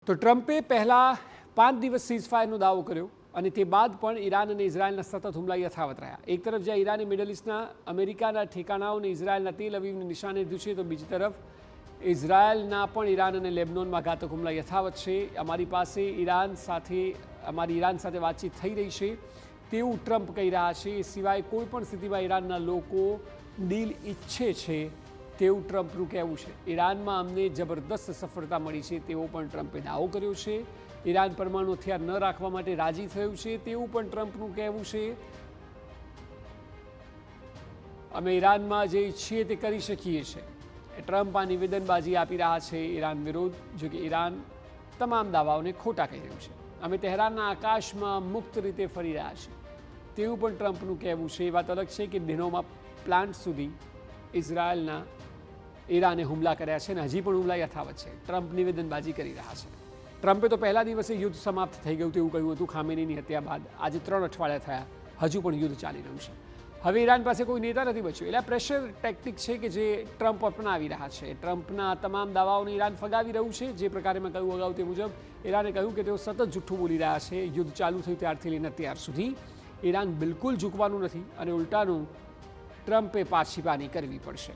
તો ટ્રમ્પે પહેલાં 5 દિવસ સીઝફાયરનો દાવો કર્યો અને તે બાદ પણ ઈરાન અને ઇઝરાયલના સતત હુમલા યથાવત રહ્યા. એક તરફ જ્યાં ઈરાને મિડલ ઇસ્ટના અમેરિકાના ઠેકાણાઓને ઇઝરાયલના તેલ અવીવને નિશાને લીધું છે, તો બીજી તરફ ઇઝરાયલના પણ ઈરાન અને લેબનોનમાં ઘાતક હુમલા યથાવત છે. અમારી ઈરાન સાથે વાતચીત થઈ રહી છે તેવું ટ્રમ્પ કહી રહ્યા છે. એ સિવાય કોઈ પણ સ્થિતિમાં ઈરાનના લોકો ડીલ ઈચ્છે છે તેવું ટ્રમ્પનું કહેવું છે. ઈરાનમાં અમને જબરદસ્ત સફળતા મળી છે તેવો પણ ટ્રમ્પે દાવો કર્યો છે. ઈરાન પરમાણુ હથિયાર ન રાખવા માટે રાજી થયું છે તેવું પણ ટ્રમ્પનું કહેવું છે. અમે ઈરાનમાં જે ઈચ્છીએ તે કરી શકીએ છીએ. ટ્રમ્પ આ નિવેદનબાજી આપી રહ્યા છે ઈરાન વિરુદ્ધ, જો કે ઈરાન તમામ દાવાઓને ખોટા કહી રહ્યું છે. અમે તહેરાનના આકાશમાં મુક્ત રીતે ફરી રહ્યા છીએ તેવું પણ ટ્રમ્પનું કહેવું છે. એ વાત અલગ છે કે દિનોમાં પ્લાન્ટ સુધી ઇઝરાયલના ઈરાને હુમલા કર્યા છે અને હજી પણ હુમલા યથાવત છે. ટ્રમ્પ નિવેદનબાજી કરી રહ્યા છે. ટ્રમ્પે તો પહેલા દિવસે યુદ્ધ સમાપ્ત થઈ ગયું તેવું કહ્યું હતું ખામેનીની હત્યા બાદ. આજે 3 અઠવાડિયા થયા, હજુ પણ યુદ્ધ ચાલી રહ્યું છે. હવે ઈરાન પાસે કોઈ નેતા નથી બચ્યું. એટલે પ્રેશર ટેક્ટિક છે કે જે ટ્રમ્પ અપનાવી રહ્યા છે. ટ્રમ્પના તમામ દાવાઓને ઈરાન ફગાવી રહ્યું છે. જે પ્રકારે મેં કહ્યું અગાઉ તે મુજબ ઈરાને કહ્યું કે તેઓ સતત જૂઠ્ઠું બોલી રહ્યા છે. યુદ્ધ ચાલુ થયું ત્યારથી લઈને અત્યાર સુધી ઈરાન બિલકુલ ઝૂકવાનું નથી અને ઉલટાનું ટ્રમ્પે પાછી પાની કરવી પડશે.